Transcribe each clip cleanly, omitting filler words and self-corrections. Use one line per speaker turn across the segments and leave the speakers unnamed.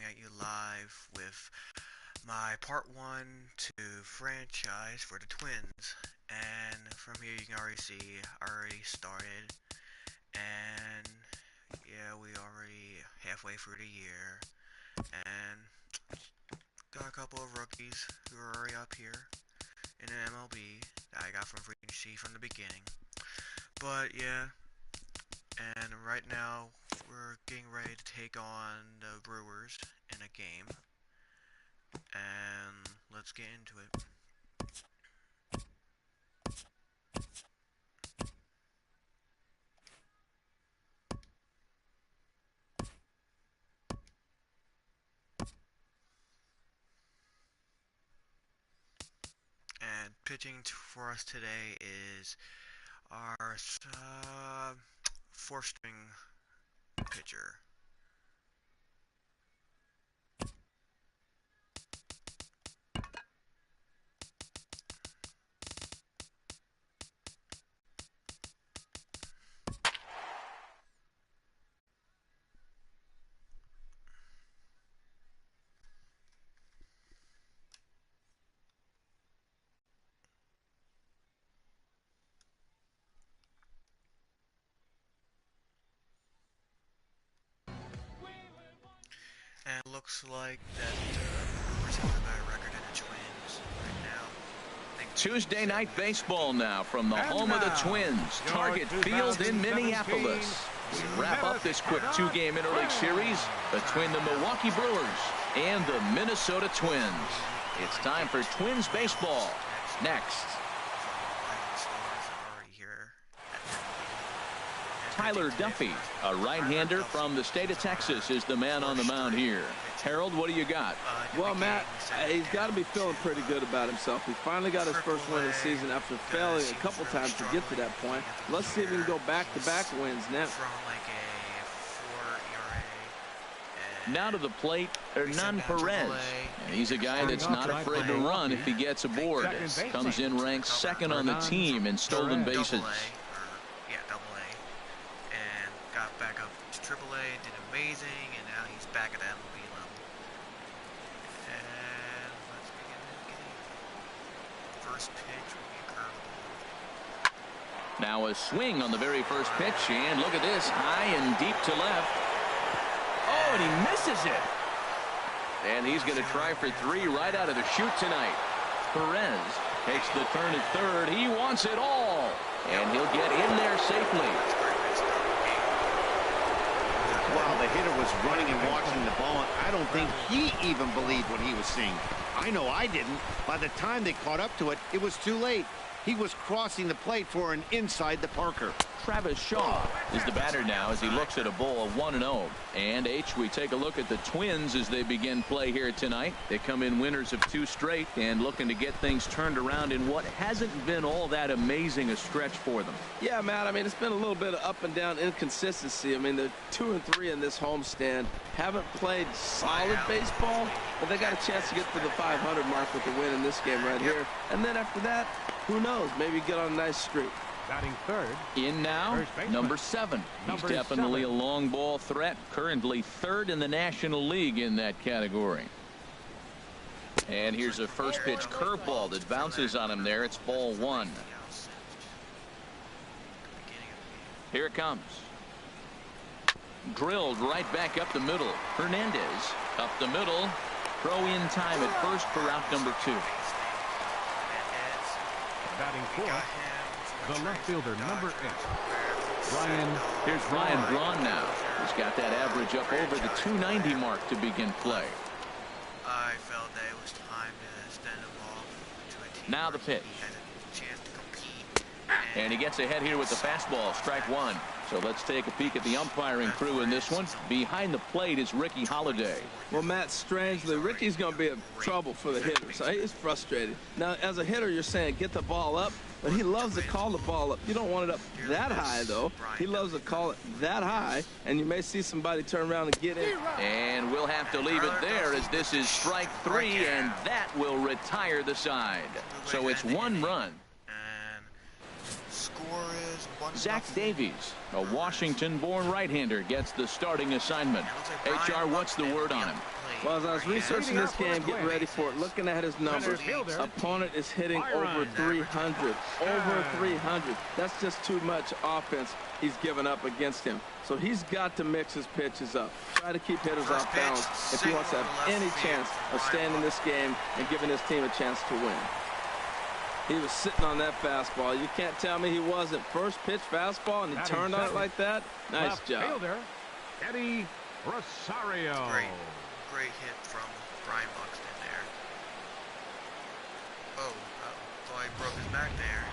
at you live with my part 1 to franchise for the Twins. And from here you can already see I already started. And yeah, we already halfway through the year. And got a couple of rookies who are already up here in the MLB that I got from free agency from the beginning. But yeah, and right now we're getting ready to take on the Brewers in a game. And let's get into it. And pitching for us today is our 4th string pitcher. And it looks like that Brewers have a better record than the Twins right now.
Tuesday night baseball now from the home of the Twins, Target Field in Minneapolis. We wrap up this quick 2-game interleague series between the Milwaukee Brewers and the Minnesota Twins. It's time for Twins baseball. Next. Tyler Duffy, a right-hander from the state of Texas, is the man on the mound here. Harold, what do you got?
Well, Matt, he's got to be feeling pretty good about himself. He finally got his first win of the season after failing a couple times to get to that point. Let's see if he can go back-to-back wins now.
Now to the plate, Hernan Perez. And he's a guy that's not afraid to run if he gets aboard. Comes in ranked 2nd on the team in stolen bases.
Back up to AAA, did amazing, and now he's back at the MLB level. And let's begin the game. First pitch will be a curveball.
Now a swing on the very first pitch, and look at this, high and deep to left. Oh, and he misses it. And he's going to try for 3 right out of the chute tonight. Perez takes the turn at third. He wants it all, and he'll get in there safely.
While the hitter was running and watching the ball, I don't think he even believed what he was seeing. I know I didn't. By the time they caught up to it, it was too late. He was crossing the plate for an inside the Parker.
Travis Shaw is the batter now as he looks at a ball of 1-0. And H, we take a look at the Twins as they begin play here tonight. They come in winners of 2 straight and looking to get things turned around in what hasn't been all that amazing a stretch for them.
Yeah, Matt, I mean, it's been a little bit of up and down inconsistency. I mean, they're 2-3 in this homestand. Haven't played solid baseball, but they got a chance to get to the 500 mark with the win in this game right here. And then after that, who knows? Maybe get on a nice streak.
Batting third.
In now, number 7. He's definitely a long ball threat. Currently 3rd in the National League in that category. And here's a first pitch curveball that bounces on him there. It's ball 1. Here it comes. Drilled right back up the middle. Hernandez up the middle. Throw in time at first for out number 2.
Batting fourth, the left fielder, number 8.
Here's Ryan Braun now. He's got that average up over the 290 mark to begin play.
I felt that it was time to extend the ball to a team.
Now the pitch.
Chance to compete.
And he gets ahead here with the fastball, strike 1. So let's take a peek at the umpiring crew in this one. Behind the plate is Ricky Holiday.
Well, Matt, strangely, Ricky's going to be in trouble for the hitter, so he's frustrated. Now, as a hitter, you're saying get the ball up, but he loves to call the ball up. You don't want it up that high, though. He loves to call it that high, and you may see somebody turn around and get in.
And we'll have to leave it there as this is strike 3, and that will retire the side. So it's 1 run. Zach Davies, a Washington-born right-hander, gets the starting assignment. HR, what's the word on him?
Well, as I was researching this game, getting ready for it, looking at his numbers, opponent is hitting over 300. Over 300. That's just too much offense he's given up against him. So he's got to mix his pitches up. Try to keep hitters off balance if he wants to have any chance of staying in this game and giving his team a chance to win. He was sitting on that fastball. You can't tell me he wasn't. First pitch fastball, and he turned on it like that. Nice job.
Fielder, Eddie Rosario.
Great hit from Brian Buxton there. Oh, thought he broke his back there.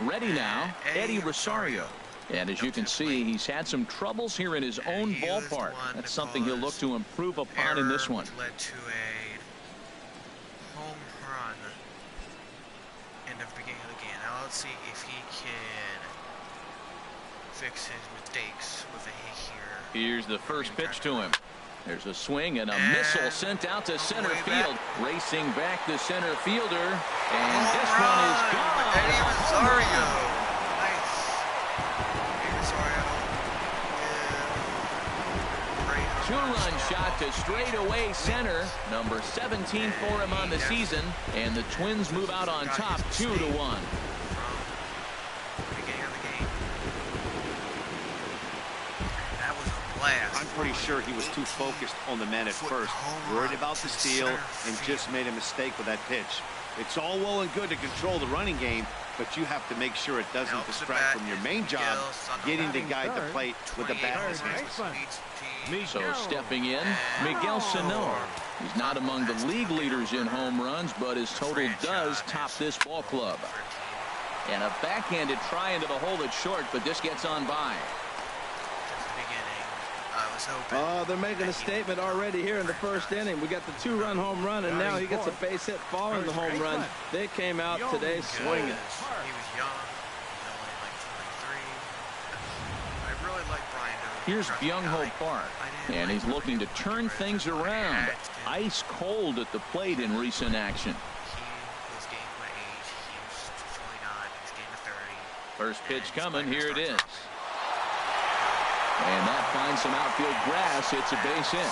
Ready now, Eddie Rosario. And as you can see, he's had some troubles here in his own ballpark. That's something he'll look to improve upon in this one.
Led to a home run in the beginning of the game. Now let's see if he can fix his mistakes with a hit here.
Here's the first pitch to him. There's a swing and a missile sent out to center field. Racing back the center fielder. And this one is gone.
Eddie Rosario. Nice. Eddie Rosario. Yeah.
Two-run shot to straightaway center. Number 17 for him on the season. And the Twins move out on top 2-1.
I'm pretty sure he was too focused on the man at first, worried about the steal, and just made a mistake with that pitch. It's all well and good to control the running game, but you have to make sure it doesn't distract from your main job, getting to guide the plate with the bat in his hands.
So stepping in, Miguel Sano. He's not among the league leaders in home runs, but his total does top this ball club. And a backhanded try into the hole that's short, but this gets on by.
Oh, they're making a statement already here in the first inning. We got the two-run home run, and now he gets a base hit following the home run. They came out today swinging.
He was young. He's only like 23. I really like Brian.
Here's Byung-ho Park, and he's looking to turn things around. Ice cold at the plate in recent action.
He was game what age? He was 29. He's game of 30.
First pitch coming. Here it is. And that finds some outfield grass. It's a base hit.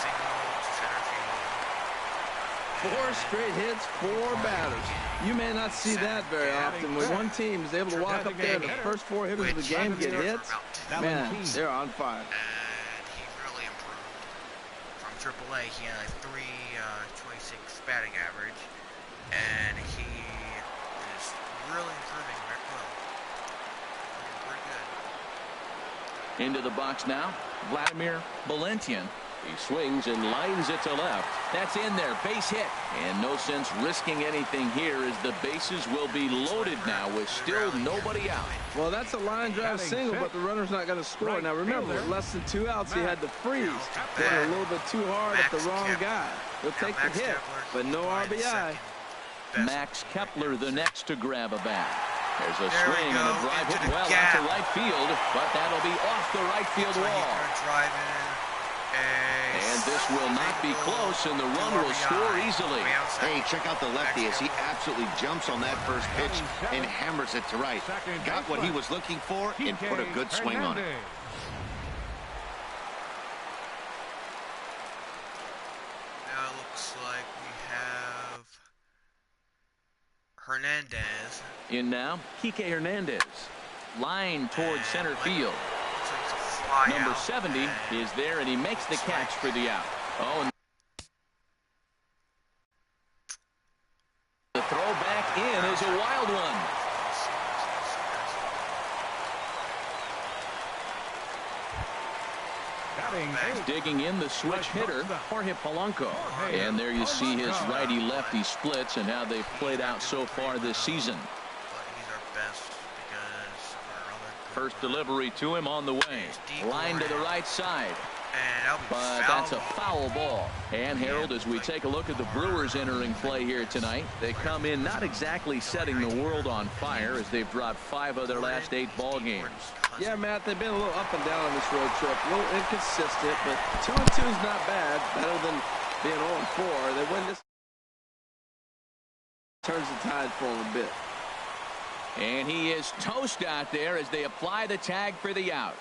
4 straight hits, 4 batters. You may not see that very often. When one team is able to walk up there, the first 4 hitters of the game get hits, man, they're on fire.
And he really improved. From AAA, he had a 326 batting average, and he is really improving very well. Pretty good.
Into the box now, Vladimir Valentian. He swings and lines it to left. That's in there, base hit. And no sense risking anything here as the bases will be loaded now with still nobody out.
Well, that's a line drive single, but the runner's not going to score. Now remember, with less than 2 outs, he had to freeze. Hit a little bit too hard at the wrong guy. He'll take the hit, but no RBI.
Max Kepler the next to grab a bat. There's a swing and a drive hit well out to right field, but that'll be off the right field wall. And this will not be close, and the run will score easily.
Hey, check out the lefty as he absolutely jumps on that first pitch and hammers it to right. Got what he was looking for and put a good swing on it.
Now it looks like we have Hernandez.
In now, Kike Hernandez. Line towards center field. Number 70 is there, and he makes the catch for the out. Oh, and the throw back in is a wild one. Digging in the switch hitter, Jorge Polanco. And there you see his righty-lefty splits and how they've played out so far this season. First delivery to him on the way. Line to the right side. But that's a foul ball. And Harold, as we take a look at the Brewers entering play here tonight, they come in not exactly setting the world on fire as they've dropped 5 of their last 8 ball games.
Yeah, Matt, they've been a little up and down on this road trip. A little inconsistent, but 2-2 is not bad. Better than being 0-4. They win this. Turns the tide for them a bit.
And he is toast out there as they apply the tag for the out.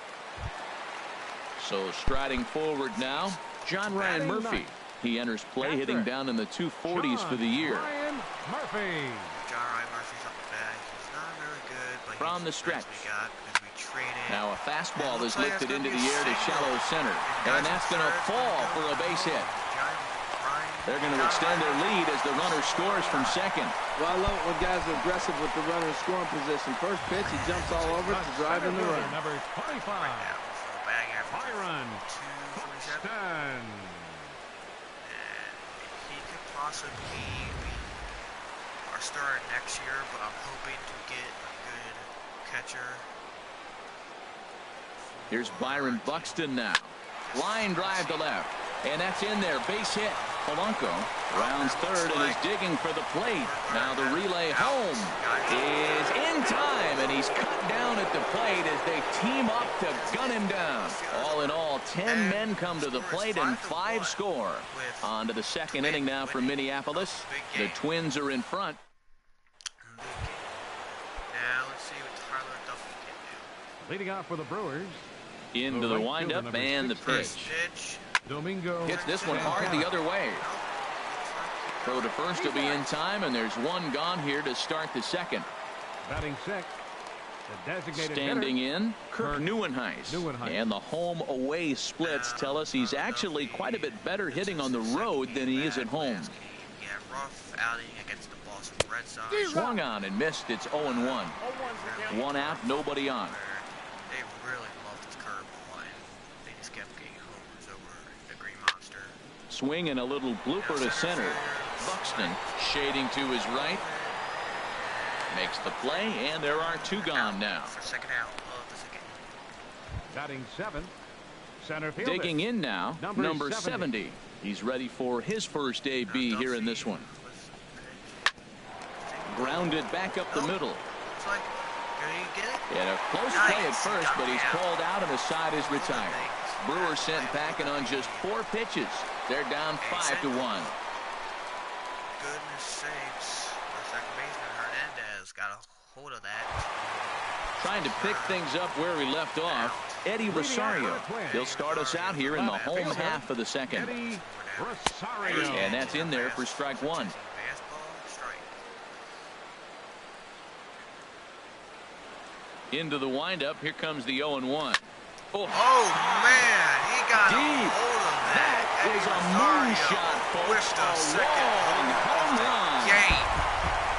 So striding forward now, John Ryan Murphy. He enters play hitting down in the 240s for the year.
Ryan Murphy.
John Ryan Murphy's up the back. He's not very good, but
From the stretch.
we got because we traded.
Now a fastball is
Looks like
lifted
that's
into
gonna
the
be a
air to
single.
shallow center. And that's going to fall for a base hit. They're going to extend their lead as the runner scores from second.
Well, I love it when guys are aggressive with the runner in scoring position. First pitch, he jumps all over it to drive in the run.
Number 25. Byron Buxton.
He could possibly be our starter next year, but I'm hoping to get a good catcher.
Here's Byron Buxton now. Line drive to left. And that's in there. Base hit. Polanco rounds third and is digging for the plate. Now the relay home is in time, and he's cut down at the plate as they team up to gun him down. All in all, 10 men come to the plate and 5 score. On to the second inning now for Minneapolis. The Twins are in front.
Now let's see what Tyler Duffy can do.
Leading off for the Brewers.
Into the windup and the
First
pitch.
pitch.
Domingo.
Hits this one hard the other way. Throw to first will be in time, and there's one gone here to start the second.
Batting sixth. The designated
Standing
hitter,
in, Kirk Neuenhuis. And the home-away splits tell us he's actually quite a bit better hitting on the road than he is at home.
Yeah, rough outing against the Boston Red Sox.
Swung on and missed. It's 0-1. One out, nobody on.
They really loved his curveball, and they just kept getting homers over the Green Monster.
Swing and a little blooper to center. Buxton shading to his right. Makes the play, and there are 2 gone now.
For second out of the second.
Batting seventh. Center fielder.
Digging in now, number
70.
70. He's ready for his first AB here in this one. Grounded back up the middle.
It's like, can he get it?
And a close play at first, but he's called out and the side is retired. Brewers sent packing on just 4 pitches. They're down 5-1.
Goodness sakes. Our second baseman Hernandez got a hold of that.
Trying to pick things up where he left off, Eddie Rosario. He'll start us out here in the home half of the second.
Eddie Rosario.
And that's in there for strike 1.
Fastball, strike.
Into the windup. Here comes the 0-1.
Oh, man, he got a
Deep.
hold of that.
That is a moonshot, folks.
With the
A
second
long home run.
game.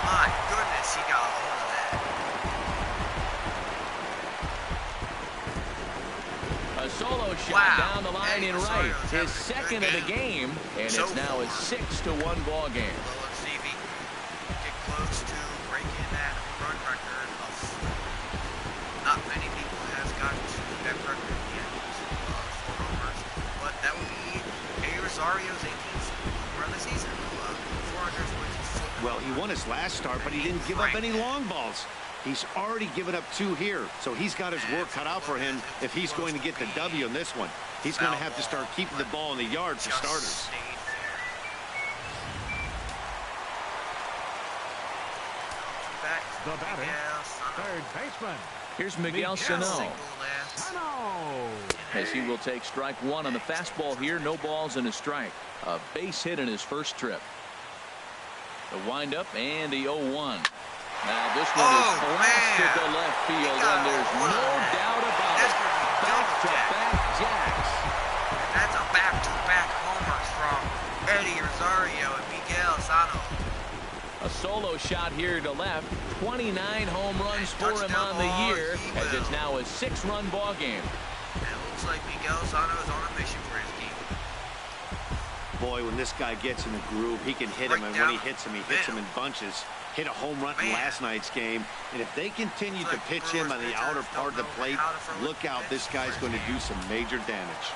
My goodness, he got a hold of that.
A solo shot
Wow.
down the line
Eddie
in
Rosario's
right.
having
His
a
second
good
of the game, and
So
it's now a
far.
6-1 ball game.
Well, let's see if he can get close to breaking that home run record of not many people have gotten to that record yet. 4 homers, but that would be Eddie Rosario's 18th home run of the season. 424.
Well, he won his last start, but he didn't give up any long balls. He's already given up 2 here, so he's got his work cut out for him if he's going to get the W in this one. He's going to have to start keeping the ball in the yard for starters.
The batter. Third baseman.
Here's Miguel Sano,
Sano.
as he will take strike 1 on the fastball here. No balls and a strike. A base hit in his first trip. The windup and the 0-1. Now this one is blasted to left field, and there's no doubt about it. Back-to-back jacks.
That's a back-to-back homers from Eddie Rosario and Miguel Sano.
A solo shot here to left. 29 home runs for him on the year, as it's now a 6-run ball game.
And it looks like Miguel Sano is on a mission for his team.
Boy, when this guy gets in the groove, he can hit him, and when he hits him in bunches. Hit a home run in last night's game, and if they continue to pitch him on the outer part of the plate, look out, this guy's going to do some major damage.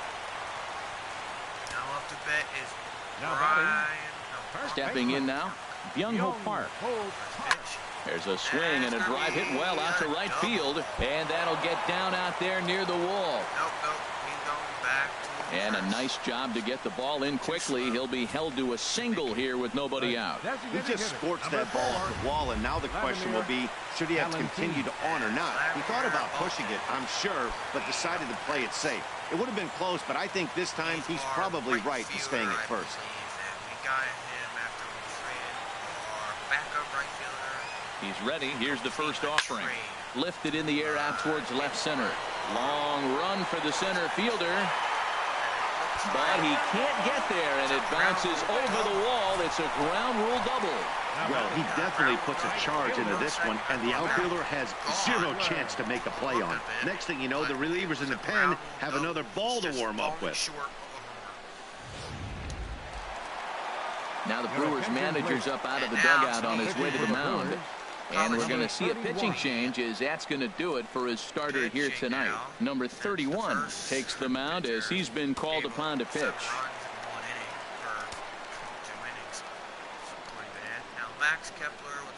Now up to bat is
Now
Brian.
Stepping in now, Byung-ho Park. There's a swing and a drive hit well out to right field, and that'll get down out there near the wall.
Nope, he's going back to
And a nice job to get the ball in quickly. He'll be held to a single here with nobody out.
He just scorched that ball off the wall, and now the question will be, should he have continued on or not? He thought about pushing it, I'm sure, but decided to play it safe. It would have been close, but I think this time he's probably right in staying at first.
We got him after we traded our backup right fielder.
He's ready. Here's the first offering. Lifted in the air out towards left center. Long run for the center fielder. But he can't get there, and it bounces over the wall. It's a ground rule double.
Well, he definitely puts a charge into this one, and the outfielder has zero chance to make a play on. Next thing you know, the relievers in the pen have another ball to warm up with.
Now the Brewers manager's up out of the dugout on his way to the mound. And we're going to see a pitching change, as that's going to do it for his starter here tonight. Number 31 takes the mound as he's been called upon to pitch.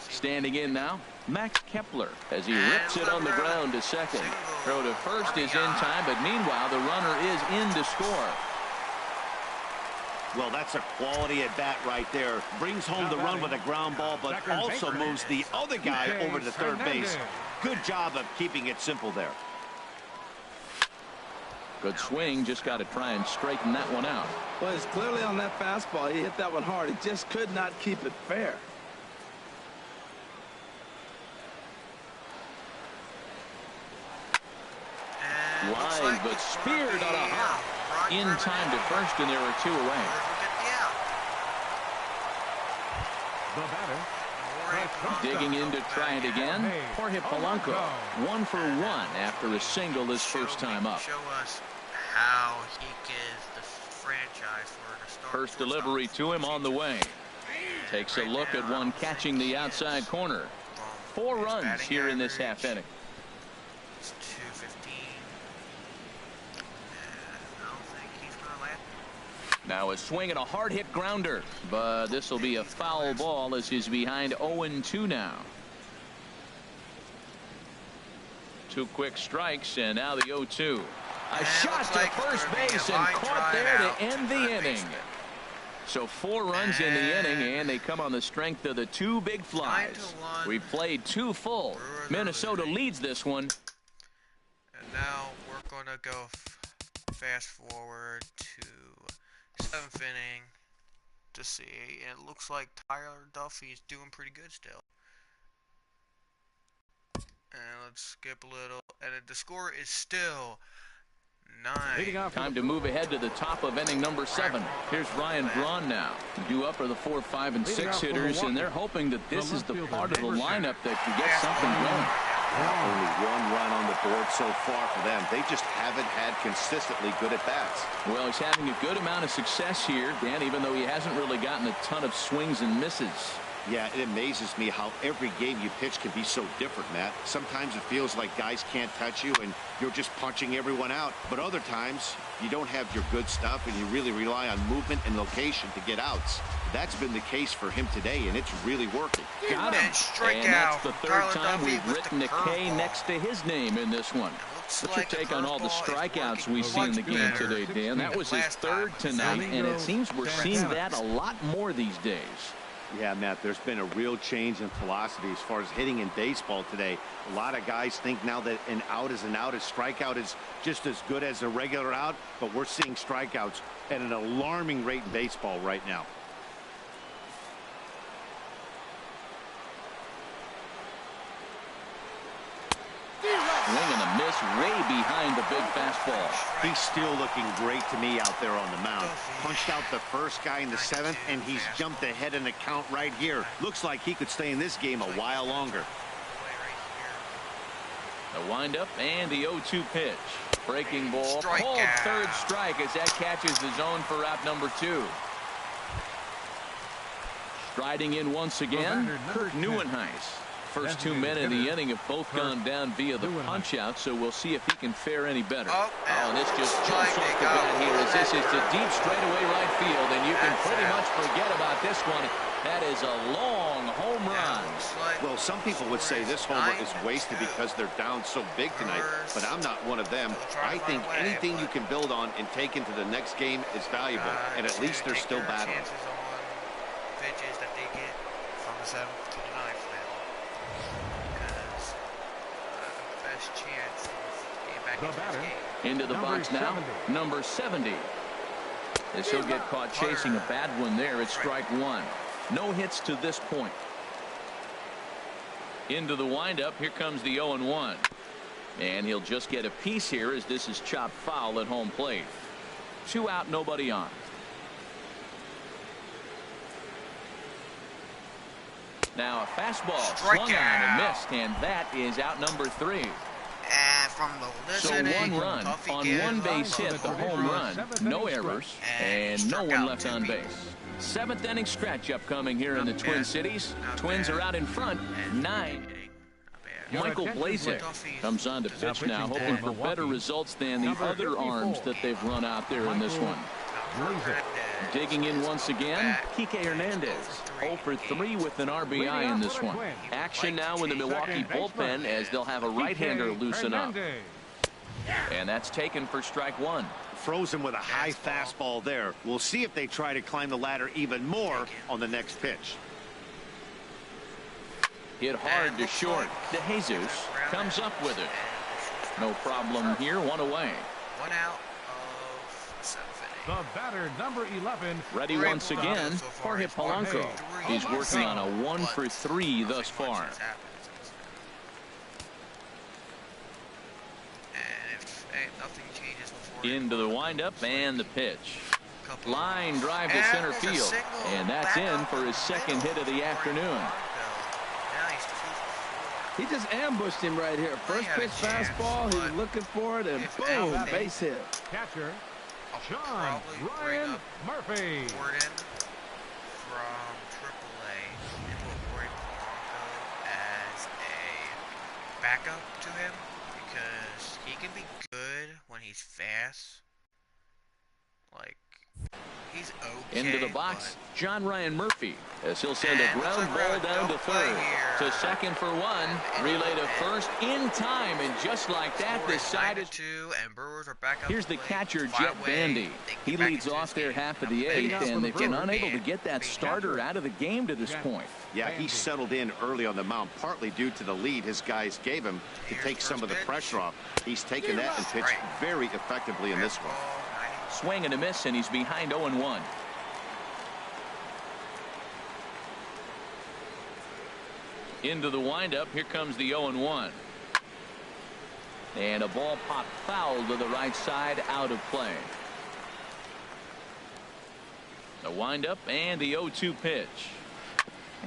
Standing in now, Max Kepler, as he rips it on the ground to second. Throw to first is in time, but meanwhile the runner is in to score.
Well, that's a quality at bat right there. Brings home the run with a ground ball, but also moves the other guy over to third base. Good job of keeping it simple there.
Good swing. Just got to try and straighten that one out.
Well, it's clearly on that fastball. He hit that one hard. He just could not keep it fair.
Line, but speared on a hop. In time to first, and there are two away. Digging in to try it again. Jorge Polanco, 1 for 1 after a single his first time up.
Show us how he gives the franchise for the start.
First delivery to him on the way. Takes a look at one catching the outside corner. 4 runs here in this half inning.
It's 2:15. I don't think he's going to land.
Now a swing and a hard hit grounder, but this will be a foul ball as he's behind 0-2 now. 2 quick strikes, and now the 0-2. A shot to first base and caught there to end the inning. So 4 runs in the inning, and they come on the strength of the 2 big flies. We've played 2 full. Minnesota leads this one.
And now we're going to go fast forward to 7th inning to see. And it looks like Tyler Duffy's doing pretty good still. And let's skip a little. And the score is still 9.
Time to move ahead to the top of inning number 7. Here's Ryan Braun now. Due up are the 4, 5, and 6 hitters, and they're hoping that this is the part of the lineup that can get something going.
Only 1 run on the board so far for them. They just haven't had consistently good at bats.
Well, he's having a good amount of success here, Dan, even though he hasn't really gotten a ton of swings and misses.
Yeah, it amazes me how every game you pitch can be so different, Matt. Sometimes it feels like guys can't touch you and you're just punching everyone out. But other times, you don't have your good stuff and you really rely on movement and location to get outs. That's been the case for him today, and it's really working.
Got him. And that's the 3rd time we've written a K next to his name in this one. What's your take on all the strikeouts we see in the game today, Dan? That was his 3rd tonight, and it seems we're seeing that a lot more these days.
Yeah, Matt, there's been a real change in philosophy as far as hitting in baseball today. A lot of guys think now that an out is an out. A strikeout is just as good as a regular out, but we're seeing strikeouts at an alarming rate in baseball right now.
Swing and a miss, way behind the big fastball.
He's still looking great to me out there on the mound. Punched out the first guy in the 7th, and he's jumped ahead in the count right here. Looks like he could stay in this game a while longer.
The windup and the 0-2 pitch. Breaking ball, called 3rd strike as that catches the zone for out number 2. Striding in once again, Kurt Neuenhuis. First 2 men in the inning have both gone down via the punch-out, so we'll see if he can fare any better. Oh, and this just jumps off the bat here as this is to deep straightaway right field, and you can pretty much forget about this one. That is a long home run.
Well, some people would say this homer is wasted because they're down so big tonight, but I'm not one of them. I think anything you can build on and take into the next game is valuable, and at least they're still battling.
Pitches that they get from the 7th to the 9th now, because best chance of getting back into this game.
Into the box now, number 70. As he'll get caught chasing a bad one there, it's strike one. No hits to this point. Into the windup, here comes the 0-1. And he'll just get a piece here as this is chopped foul at home plate. 2 out, nobody on. Now a fastball swung on and missed, and that is out number 3.
And from the listening,
so 1 run on 1 base hit, the home run, no errors, and no one left on base. 7th inning stretch upcoming here in the Twin Cities. Twins are out in front, 9. Michael Blazek comes on to pitch now, hoping for better results than the other arms that they've run out there in this one. Digging in once again, Kike Hernandez, 0 for 3 with an RBI in this one. Action now in the Milwaukee bullpen as they'll have a right-hander loosen up. And that's taken for strike one.
Frozen with a high fastball there. We'll see if they try to climb the ladder even more on the next pitch.
Hit hard to short. De Jesus comes up with it. No problem here, 1 away.
1 out of 7th inning.
The batter, number 11.
Ready once again, Jorge Polanco. He's working on a 1 for 3 thus far. Into the windup and the pitch. Line drive to center field. And that's in for his 2nd hit of the afternoon.
He just ambushed him right here. First pitch fastball, he's looking for it, and boom, base hit.
Catcher, Sean Ryan Murphy.
From AAA and put Jorge Polanco as a backup to him, because he can be good when he's fast. Like, he's okay.
Into the box, John Ryan Murphy, as he'll send a ground ball down to third. To second for 1. Relay to first in time, and just like that, the side is
2, and Brewers are back up.
Here's the catcher, Jet Bandy. He leads off there half of the 8th, and they've been unable to get that starter out of the game to this point.
Yeah, he settled in early on the mound, partly due to the lead his guys gave him to take some of the pressure off. He's taken that and pitched very effectively in this one.
Swing and a miss, and he's behind 0-1. Into the windup, here comes the 0-1. And a ball popped foul to the right side, out of play. The windup and the 0-2 pitch.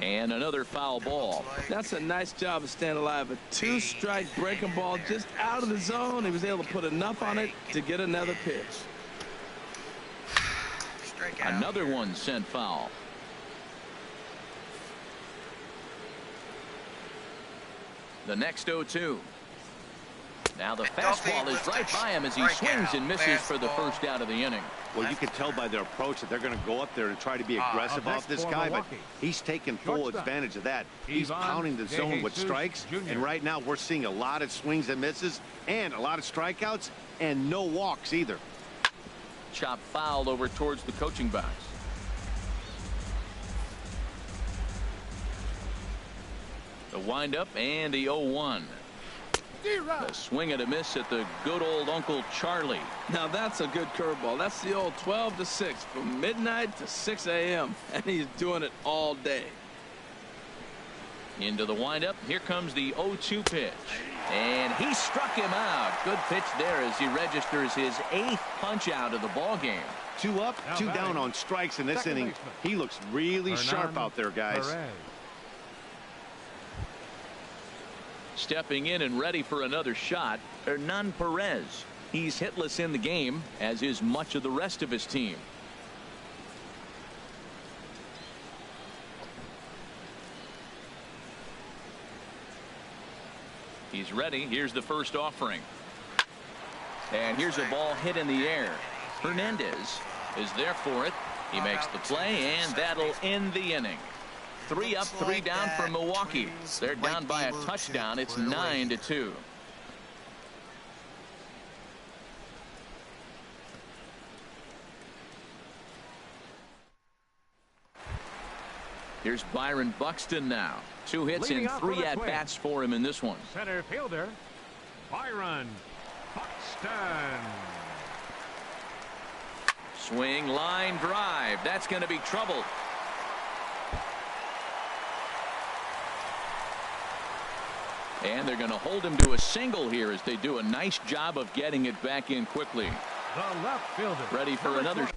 And another foul ball.
That's a nice job of staying alive. A 2-strike breaking ball just out of the zone. He was able to put enough on it to get another pitch.
Another one sent foul. The next 0-2. Now the fastball is right by him as he swings and misses for the first out of the inning.
Well, you can tell by their approach that they're going to go up there and try to be aggressive off this guy, but he's taking full advantage of that. He's pounding the zone with strikes, and right now we're seeing a lot of swings and misses and a lot of strikeouts and no walks either.
Chop foul over towards the coaching box. The windup and the 0-1. A swing and a miss at the good old Uncle Charlie.
Now that's a good curveball. That's the old 12 to 6 from midnight to 6 a.m. and he's doing it all day.
Into the windup. Here comes the 0-2 pitch. And he struck him out. Good pitch there as he registers his 8th punch out of the ball game.
2 up, 2 down on strikes in this inning. He looks really sharp out there, guys.
Stepping in and ready for another shot, Hernan Perez. He's hitless in the game, as is much of the rest of his team. He's ready. Here's the first offering. And here's a ball hit in the air. Hernandez is there for it. He makes the play, and that'll end the inning. 3 up, 3 down for Milwaukee. They're down by a touchdown. It's 9-2. Here's Byron Buxton now. 2 hits and 3 at-bats for him in this one.
Center fielder, Byron Buxton.
Swing, line drive. That's going to be trouble. And they're going to hold him to a single here as they do a nice job of getting it back in quickly.
The left fielder,
Ready for another.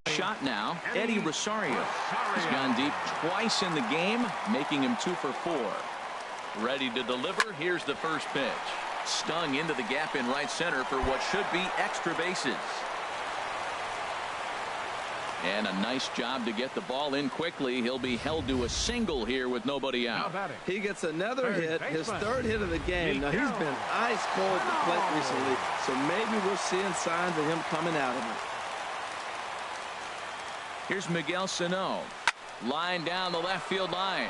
Shot now, Eddie Rosario. He's gone deep twice in the game, making him 2 for 4. Ready to deliver. Here's the first pitch. Stung into the gap in right center for what should be extra bases. And a nice job to get the ball in quickly. He'll be held to a single here with nobody out.
He gets another hit, his 3rd hit of the game. Now, he's been ice cold at the plate recently, so maybe we're seeing signs of him coming out of it.
Here's Miguel Sano. Line down the left field line.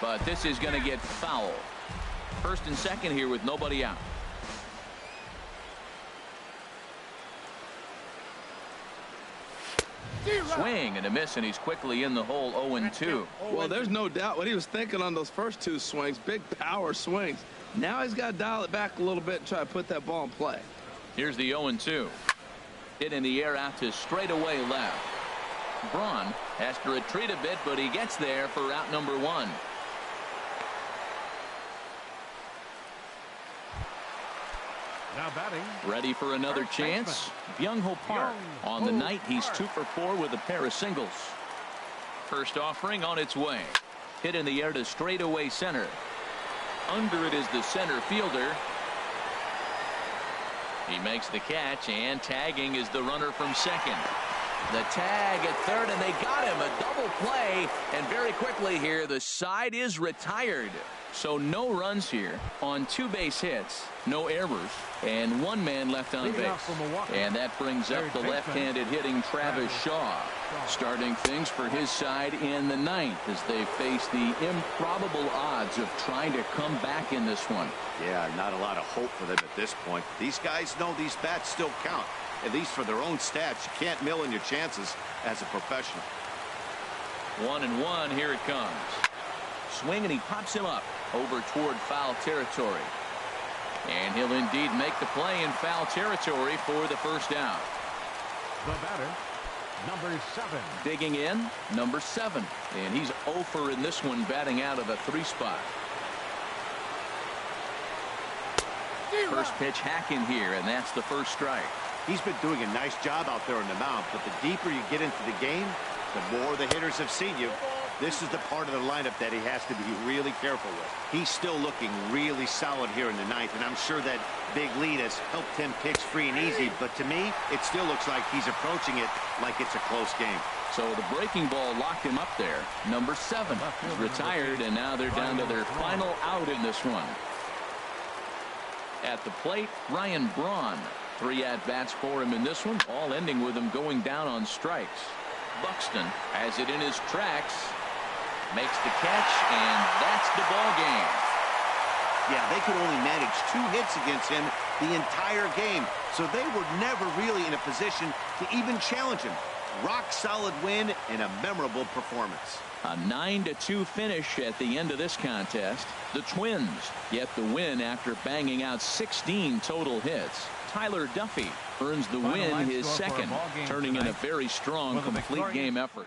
But this is going to get foul. 1st and 2nd here with nobody out. Swing and a miss, and he's quickly in the hole. 0-2.
Well, there's no doubt what he was thinking on those first 2 swings. Big power swings. Now he's got to dial it back a little bit and try to put that ball in play.
Here's the 0-2. Hit in the air out to straightaway left. Braun has to retreat a bit, but he gets there for out number 1.
Now batting.
Ready for another chance. Byung-Ho Park. On the night, he's 2 for 4 with a pair of singles. First offering on its way. Hit in the air to straightaway center. Under it is the center fielder. He makes the catch, and tagging is the runner from second. The tag at third, and they got him. A double play, and very quickly here, the side is retired. So no runs here on 2 base hits, no errors, and 1 man left on base. And that brings up the left-handed hitting Travis Shaw, starting things for his side in the 9th as they face the improbable odds of trying to come back in this one.
Yeah, not a lot of hope for them at this point. These guys know these bats still count. At least for their own stats, you can't mill in your chances as a professional.
1-1, here it comes. Swing, and he pops him up over toward foul territory. And he'll indeed make the play in foul territory for the first down.
The batter, number 7.
Digging in, number 7. And he's 0 for in this one, batting out of a 3 spot. First pitch hacking here, and that's the first strike.
He's been doing a nice job out there on the mound, but the deeper you get into the game, the more the hitters have seen you. This is the part of the lineup that he has to be really careful with. He's still looking really solid here in the 9th, and I'm sure that big lead has helped him pitch free and easy, but to me, it still looks like he's approaching it like it's a close game.
So the breaking ball locked him up there. Number 7 is retired, and now they're down to their final out in this one. At the plate, Ryan Braun. 3 at-bats for him in this one, all ending with him going down on strikes. Buxton has it in his tracks, makes the catch, and that's the ball game.
Yeah, they could only manage 2 hits against him the entire game, so they were never really in a position to even challenge him. Rock solid win and a memorable performance.
A 9-2 finish at the end of this contest. The Twins get the win after banging out 16 total hits. Tyler Duffy earns the win, his second, turning in a very strong complete game effort.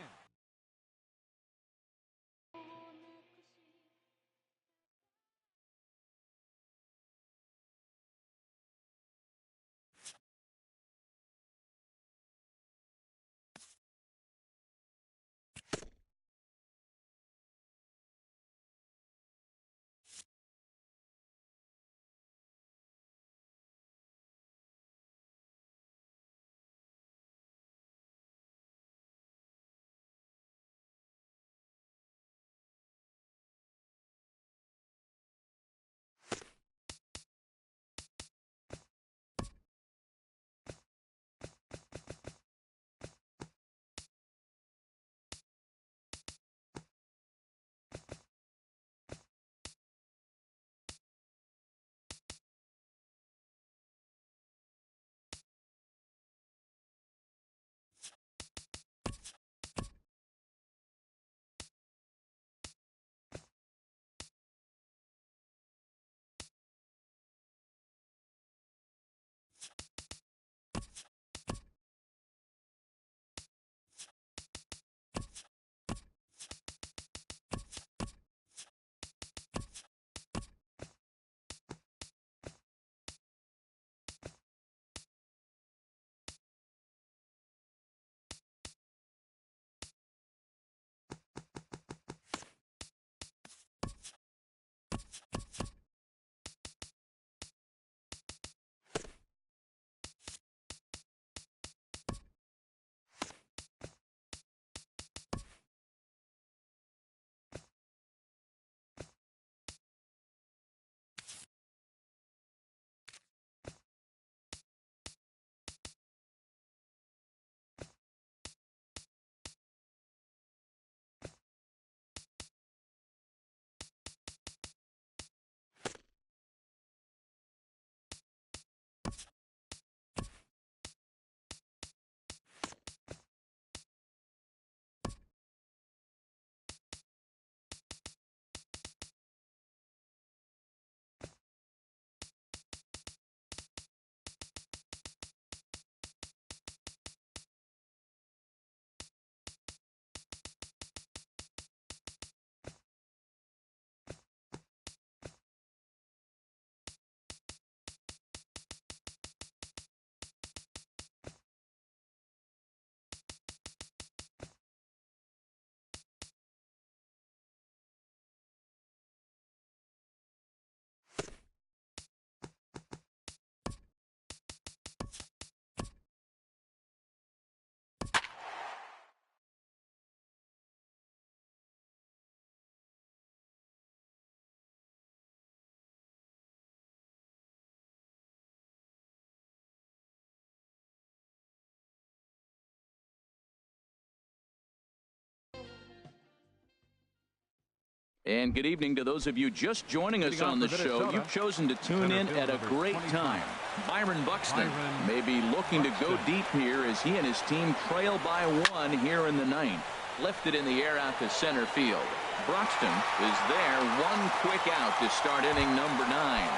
And good evening to those of you just joining us on the show. You've chosen to tune in at a great time. Byron Buxton may be looking to go deep here as he and his team trail by 1 here in the 9th. Lifted in the air out to center field. Buxton is there, 1 quick out to start inning number 9.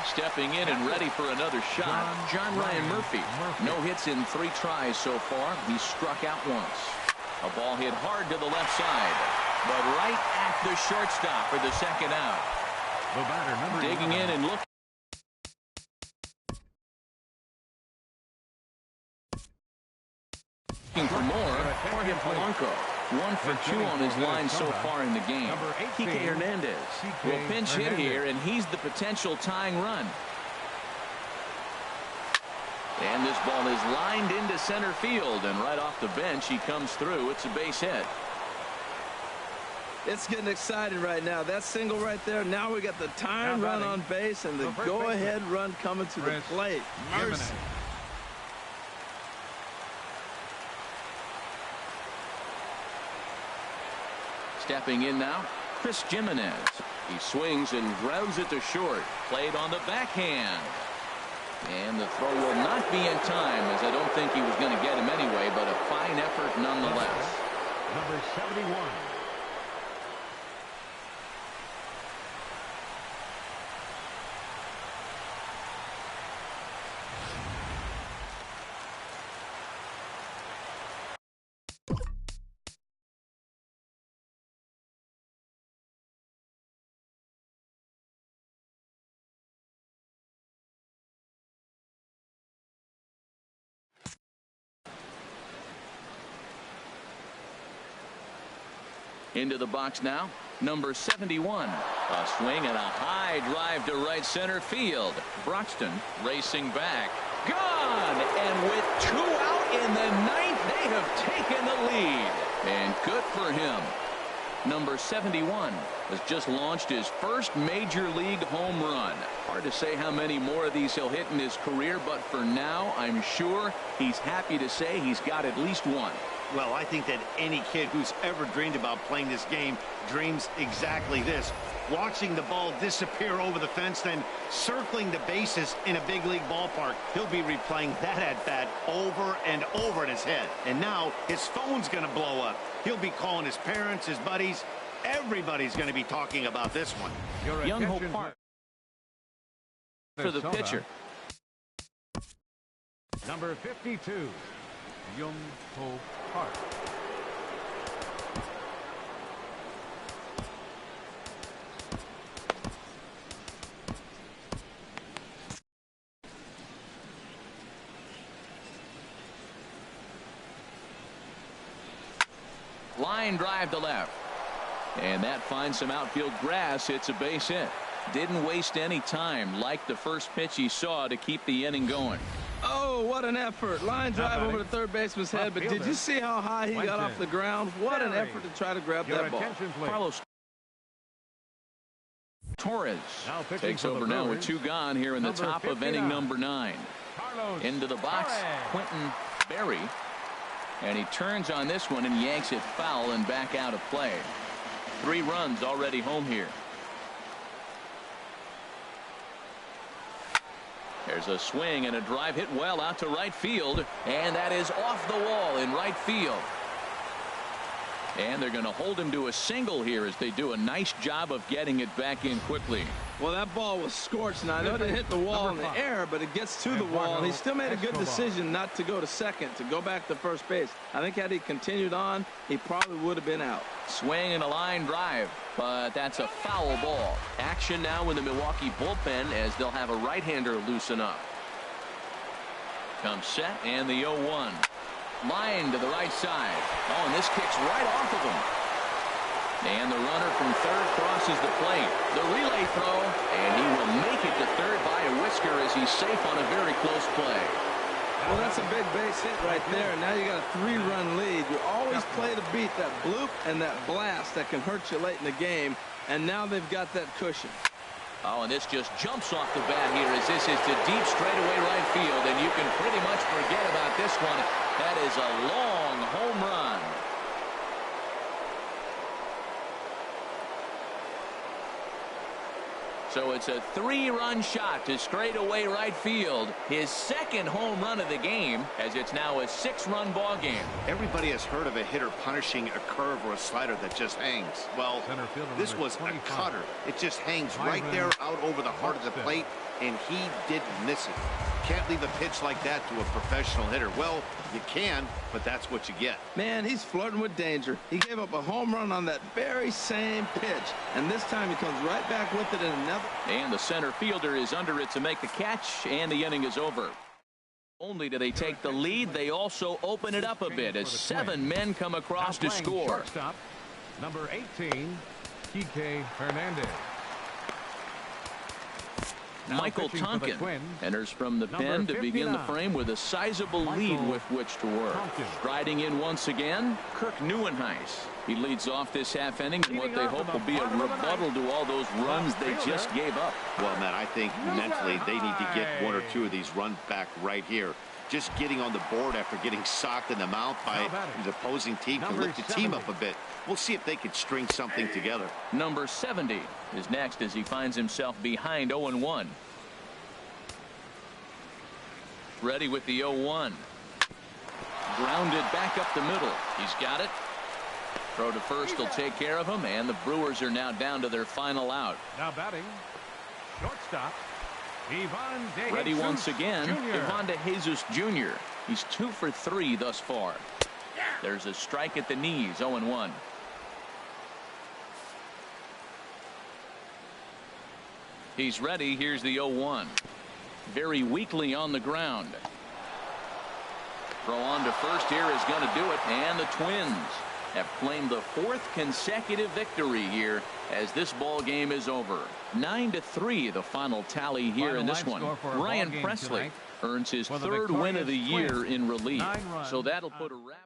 Stepping in and ready for another shot, John Ryan Murphy. No hits in 3 tries so far. He struck out once. A ball hit hard to the left side, but right at the shortstop for the 2nd out. Digging in and looking for more, Jorge Polanco. 1 for 2 on his line so far in the game. Kike Hernandez will pinch hit here, and he's the potential tying run. And this ball is lined into center field, and right off the bench he comes through. It's a base hit.
It's getting exciting right now. That single right there. Now we got the tying run on base and the go-ahead run coming to the plate. Mercy.
Stepping in now, Chris Jimenez. He swings and grounds it to short. Played on the backhand. And the throw will not be in time, as I don't think he was going to get him anyway, but a fine effort nonetheless.
Number 71.
Into the box now, number 71. A swing and a high drive to right center field. Buxton racing back. Gone! And with 2 out in the 9th, they have taken the lead. And good for him. Number 71 has just launched his first major league home run. Hard to say how many more of these he'll hit in his career, but for now, I'm sure he's happy to say he's got at least 1.
Well, I think that any kid who's ever dreamed about playing this game dreams exactly this. Watching the ball disappear over the fence, then circling the bases in a big league ballpark. He'll be replaying that at-bat over and over in his head. And now his phone's going to blow up. He'll be calling his parents, his buddies. Everybody's going to be talking about this one.
Young Hope Park for the pitcher.
Number 52. Young Hope Park.
Line drive to left. And that finds some outfield grass. It's a base hit. Didn't waste any time, like the first pitch he saw, to keep the inning going.
Oh, what an effort. Line drive over the third baseman's head, but did you see how high he got off the ground? What an effort to try to grab that ball.
Carlos Torres takes over now with 2 gone here in the top of inning number 9. Into the box, Quentin Berry. And he turns on this one and yanks it foul and back out of play. 3 runs already home here. There's a swing and a drive hit well out to right field, and that is off the wall in right field. And they're going to hold him to a single here as they do a nice job of getting it back in quickly.
Well, that ball was scorched. Now, I know it didn't hit the wall in the air, but it gets to the wall, and he still made a good decision not to go to second, to go back to first base. I think had he continued on, he probably would have been out.
Swing and a line drive, but that's a foul ball. Action now in the Milwaukee bullpen as they'll have a right-hander loosen up. Comes set, and the 0-1. Line to the right side. Oh, and this kicks right off of him. And the runner from third crosses the plate. The relay throw, and he will make it to third by a whisker as he's safe on a very close play.
Well, that's a big base hit right there. And now you got a 3-run lead. You always play to beat that bloop and that blast that can hurt you late in the game. And now they've got that cushion.
Oh, and this just jumps off the bat here as this is to deep straightaway right field. And you can pretty much forget about this one. That is a long home run. So it's a 3-run shot to straightaway right field. His second home run of the game, as it's now a 6-run ball game.
Everybody has heard of a hitter punishing a curve or a slider that just hangs. Well, this was a cutter. It just hangs right there out over the heart of the plate, and he didn't miss it. Can't leave a pitch like that to a professional hitter. Well, you can, but that's what you get.
Man, he's flirting with danger. He gave up a home run on that very same pitch, and this time he comes right back with it in another.
And the center fielder is under it to make the catch, and the inning is over. Only do they take the lead, they also open it up a bit as 7 men come across to score.
Shortstop, number 18, Kike Hernandez.
Michael Tonkin enters from the pen to begin the frame with a sizable lead with which to work. Striding in once again, Kirk Neuenhuis. He leads off this half inning in what they hope will be a rebuttal to all those runs they just gave up.
Well, Matt, I think mentally they need to get 1 or 2 of these runs back right here. Just getting on the board after getting socked in the mouth by the opposing team can lift the team up a bit. We'll see if they can string something together.
Number 70 is next as he finds himself behind 0-1. Ready with the 0-1. Grounded back up the middle. He's got it. Throw to first will take care of him, and the Brewers are now down to their final out.
Now batting, shortstop, Ivan De Jesus
Ready once again,
Jr.
Ivan De Jesus Jr. He's 2 for 3 thus far. There's a strike at the knees, 0-1. He's ready. Here's the 0-1. Very weakly on the ground. Throw on to first here is going to do it, and the Twins have claimed the 4th consecutive victory here as this ball game is over. 9-3 the final tally here in this one. Ryan Presley earns his 3rd win of the year in relief, so that'll put a wrap.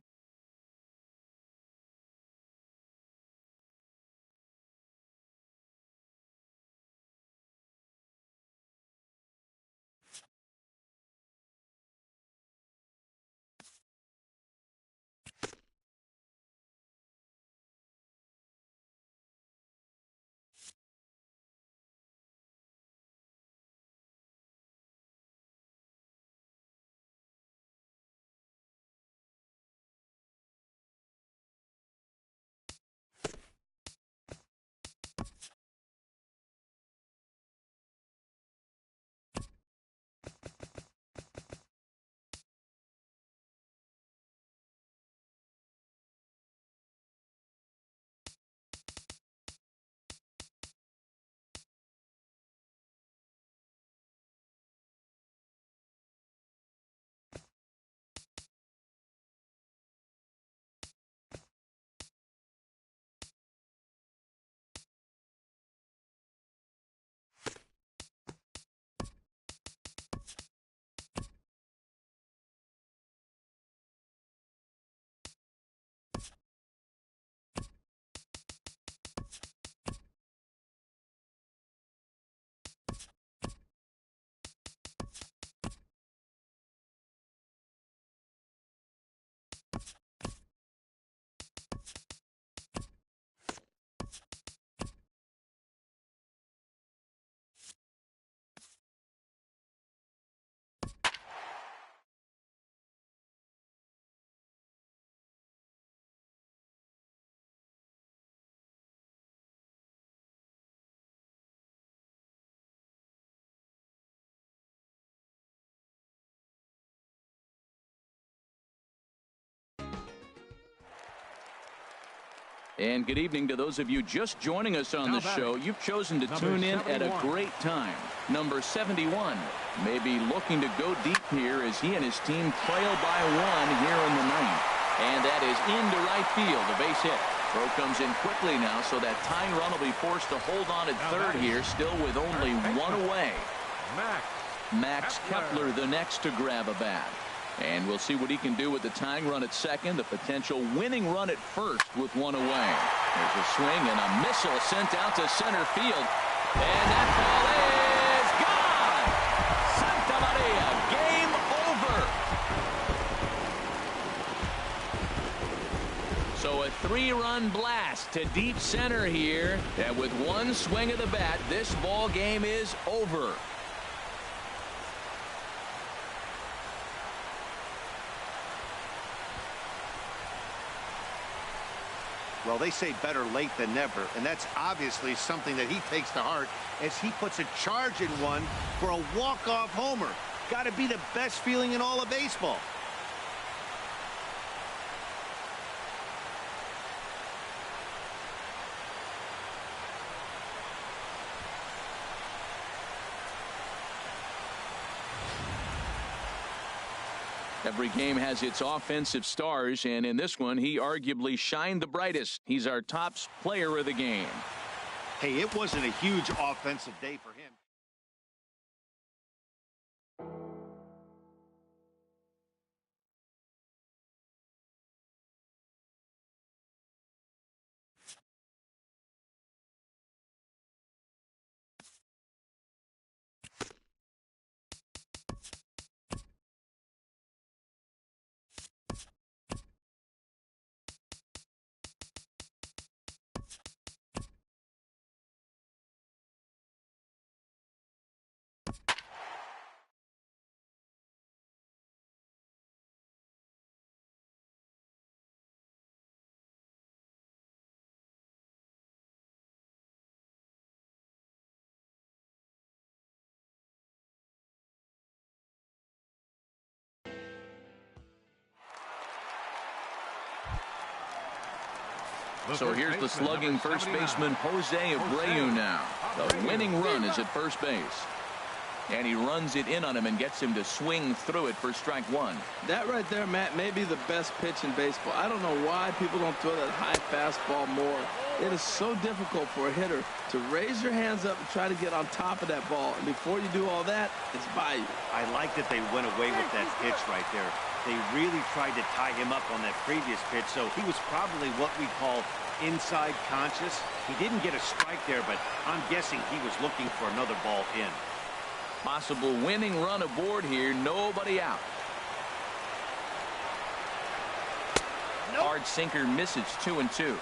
And good evening to those of you just joining us on the show. You've chosen to tune in at a great time. Number 71 may be looking to go deep here as he and his team trail by 1 here in the 9th. And that is into right field, a base hit. Throw comes in quickly now, so that tying run will be forced to hold on at third here, still with only 1 away. Max Kepler the next to grab a bat. And we'll see what he can do with the tying run at second, the potential winning run at first with 1 away. There's a swing and a missile sent out to center field. And that ball is gone! Santa Maria, game over! So So a 3-run blast to deep center here. And with one swing of the bat, this ball game is over.
Well, they say better late than never, and that's obviously something that he takes to heart as he puts a charge in one for a walk-off homer. Got to be the best feeling in all of baseball.
Every game has its offensive stars, and in this one, he arguably shined the brightest. He's our top player of the game.
Hey, it wasn't a huge offensive day for him.
So here's the slugging first baseman Jose Abreu now. The winning run is at first base. And he runs it in on him and gets him to swing through it for strike one.
That right there, Matt, may be the best pitch in baseball. I don't know why people don't throw that high fastball more. It is so difficult for a hitter to raise your hands up and try to get on top of that ball. And before you do all that, it's by you.
I like that they went away with that pitch right there. They really tried to tie him up on that previous pitch, so he was probably what we call inside conscious. He didn't get a strike there, but I'm guessing he was looking for another ball in.
Possible winning run aboard here. Nobody out. Nope. Hard sinker misses 2-2.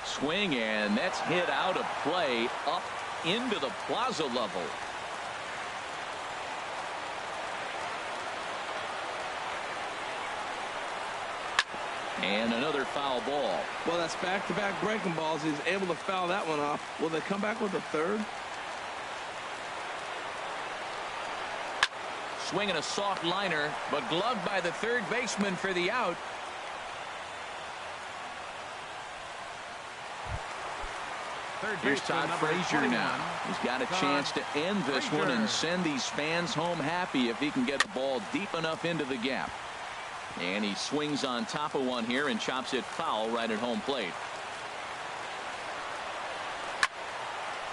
Swing, and that's hit out of play up into the plaza level. And another foul ball.
Well, that's back-to-back breaking balls. He's able to foul that one off. Will they come back with a third?
Swinging a soft liner, but gloved by the third baseman for the out. Here's Todd Frazier now. He's got a chance to end this one and send these fans home happy if he can get a ball deep enough into the gap. And he swings on top of one here and chops it foul right at home plate.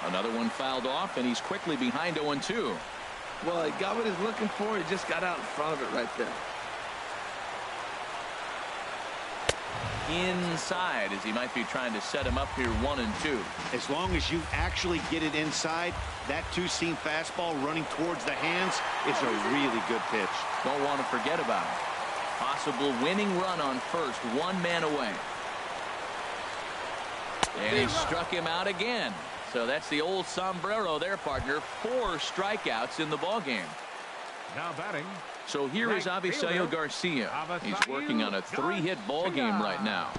Another one fouled off, and he's quickly behind 0-2.
Well, he got what he's looking for. He just got out in front of it right there.
Inside, as he might be trying to set him up here 1-2.
As long as you actually get it inside, that two-seam fastball running towards the hands is a really good pitch.
Don't want to forget about it. Possible winning run on first, one man away. And he struck him out again. So that's the old sombrero there, partner. 4 strikeouts in the ballgame.
Now batting.
So here is Avisail Garcia. He's working on a 3-hit ball game right now.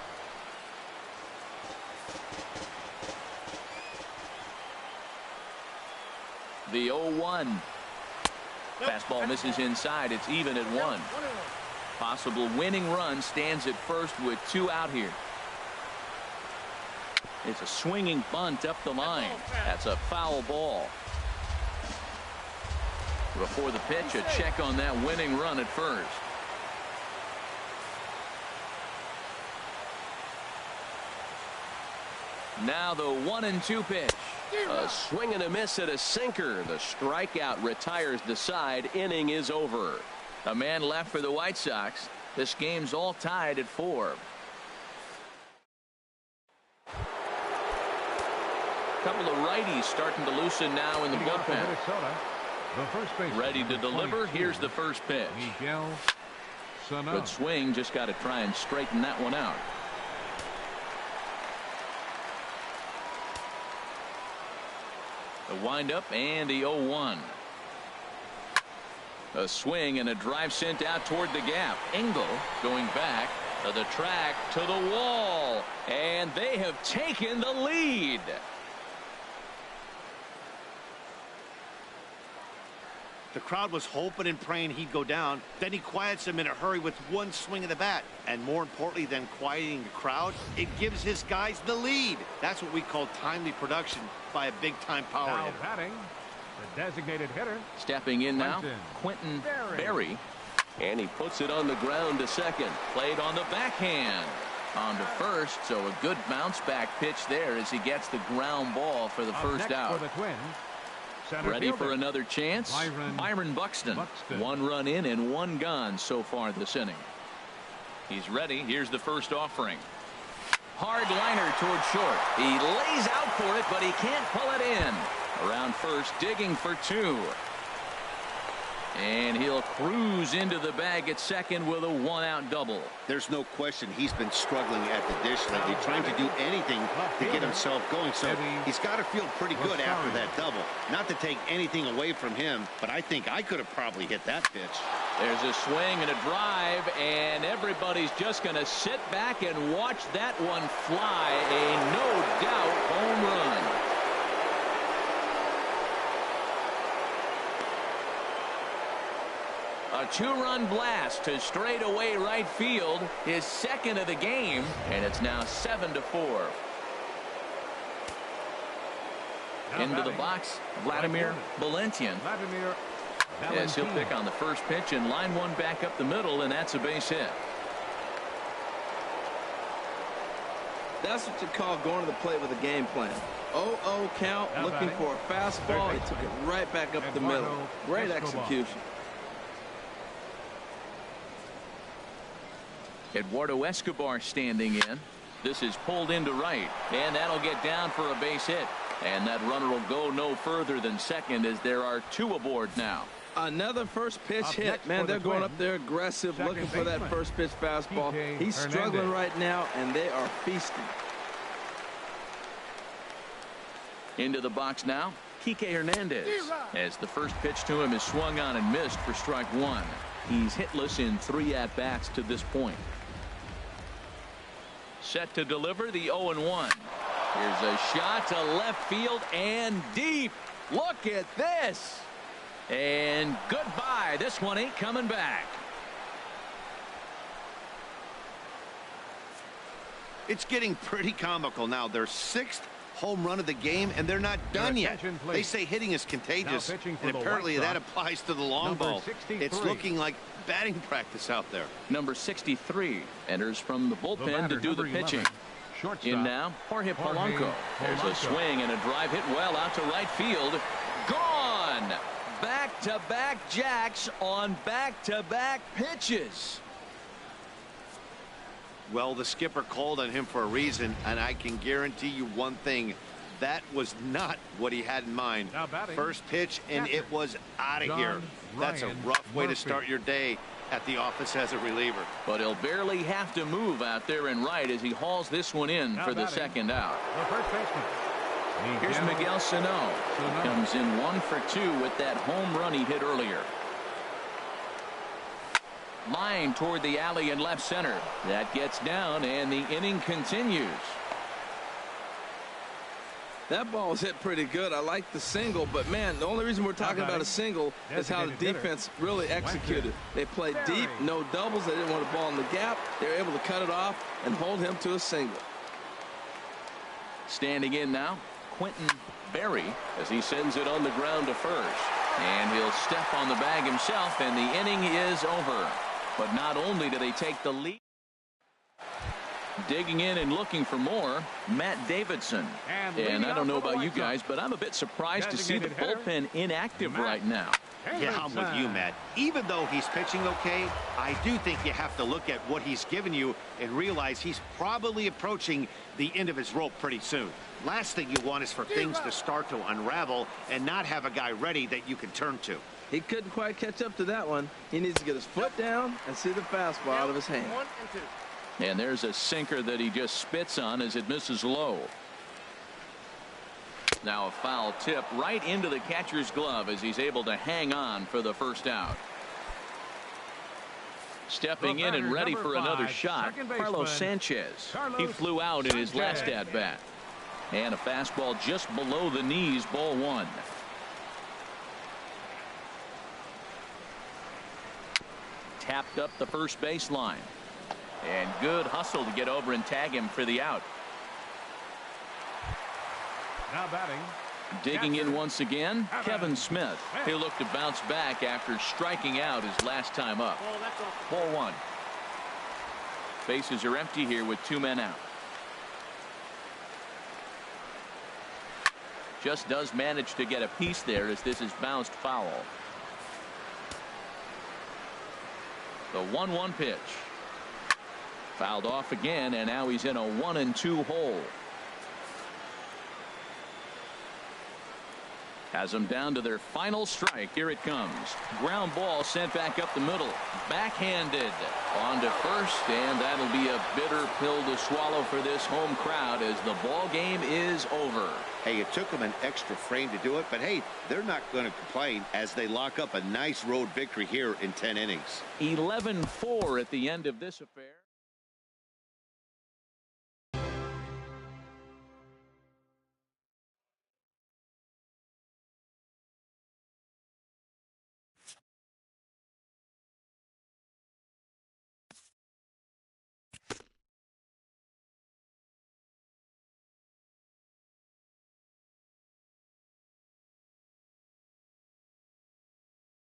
The 0-1. Fastball misses inside. It's even at 1. Possible winning run stands at first with 2 out here. It's a swinging bunt up the line. That's a foul ball. Before the pitch, a check on that winning run at first. Now the 1-2 pitch. A swing and a miss at a sinker. The strikeout retires the side. Inning is over. A man left for the White Sox. This game's all tied at 4. Couple of righties starting to loosen now in the bullpen.
The first base.
Ready to deliver. Here's the first pitch. Good swing. Just got to try and straighten that one out. The windup and the 0-1. A swing and a drive sent out toward the gap. Engel going back to the track, to the wall, and they have taken the lead.
The crowd was hoping and praying he'd go down. Then he quiets them in a hurry with one swing of the bat. And more importantly than quieting the crowd, it gives his guys the lead. That's what we call timely production by a big-time power hitter.
Batting, the designated hitter.
Stepping in now, Quentin Berry. And he puts it on the ground to second. Played on the backhand. On to first, so a good bounce-back pitch there as he gets the ground ball for the first out.
For the Twins.
Ready for another chance? Byron Buxton. 1 run in and 1 gone so far this inning. He's ready. Here's the first offering. Hard liner toward short. He lays out for it, but he can't pull it in. Around first, digging for 2. And he'll cruise into the bag at second with a 1-out double.
There's no question he's been struggling at the dish lately, trying to do anything to get himself going. So he's got to feel pretty good after that double. Not to take anything away from him, but I think I could have probably hit that pitch.
There's a swing and a drive, and everybody's just going to sit back and watch that one fly. A no-doubt home run. A 2-run blast to straightaway right field, his second of the game, and it's now 7-4. Into the box, Vladimir Valentian. Yes, he'll pick on the first pitch and line one back up the middle, and that's a base hit.
That's what you call going to the plate with a game plan. 0-0 count, looking for a fastball. He took it right back up the middle. Great execution.
Eduardo Escobar standing in. This is pulled into right, and that'll get down for a base hit. And that runner will go no further than second as there are 2 aboard now.
Another first pitch hit. Man, they're going up there aggressive, looking for that first pitch fastball. He's struggling right now, and they are feasting.
Into the box now, Kike Hernandez. As the first pitch to him is swung on and missed for strike 1. He's hitless in 3 at-bats to this point. Set to deliver the 0-1. Here's a shot to left field and deep. Look at this. And goodbye. This one ain't coming back.
It's getting pretty comical now. Their 6th home run of the game, and they're not done yet. They say hitting is contagious, and apparently that applies to the long ball. It's looking like batting practice out there.
Number 63 enters from the bullpen to do the pitching. In now, Jorge Polanco. There's a swing and a drive hit well out to right field. Gone! Back-to-back jacks on back-to-back pitches.
Well, the skipper called on him for a reason, and I can guarantee you one thing. That was not what he had in mind. First pitch, and it was out of here. That's a rough way to start your day at the office as a reliever.
But he'll barely have to move out there in right as he hauls this one in for the second out. Here's Miguel Sano. He comes in 1 for 2 with that home run he hit earlier. Line toward the alley in left center. That gets down, and the inning continues.
That ball was hit pretty good. I like the single, but man, the only reason we're talking about a single is how the defense really executed. They played deep, no doubles. They didn't want the ball in the gap. They were able to cut it off and hold him to a single.
Standing in now, Quentin Berry as he sends it on the ground to first. And he'll step on the bag himself, and the inning is over. But not only do they take the lead, Digging in and looking for more, Matt Davidson. And I don't know about you guys, but I'm a bit surprised to see the bullpen inactive right now.
Yeah, I'm with you, Matt. Even though he's pitching okay, I do think you have to look at what he's given you and realize he's probably approaching the end of his rope pretty soon. Last thing you want is for things to start to unravel and not have a guy ready that you can turn to.
He couldn't quite catch up to that one. He needs to get his foot down and see the fastball out of his hand.
And there's a sinker that he just spits on as it misses low. Now a foul tip right into the catcher's glove as he's able to hang on for the first out. Stepping in and ready for another shot, Carlos Sanchez. He flew out in his last at-bat. And a fastball just below the knees, ball one. Tapped up the first baseline. And good hustle to get over and tag him for the out.
Now batting.
Digging in once again, Kevin Smith. He'll look to bounce back after striking out his last time up. Ball one. Bases are empty here with 2 men out. Just does manage to get a piece there as this is bounced foul. The 1-1 pitch. Fouled off again, and now he's in a 1-2 hole. Has them down to their final strike. Here it comes. Ground ball sent back up the middle. Backhanded on to first, and that'll be a bitter pill to swallow for this home crowd as the ball game is over.
Hey, it took them an extra frame to do it, but hey, they're not going to complain as they lock up a nice road victory here in 10 innings.
11-4 at the end of this affair.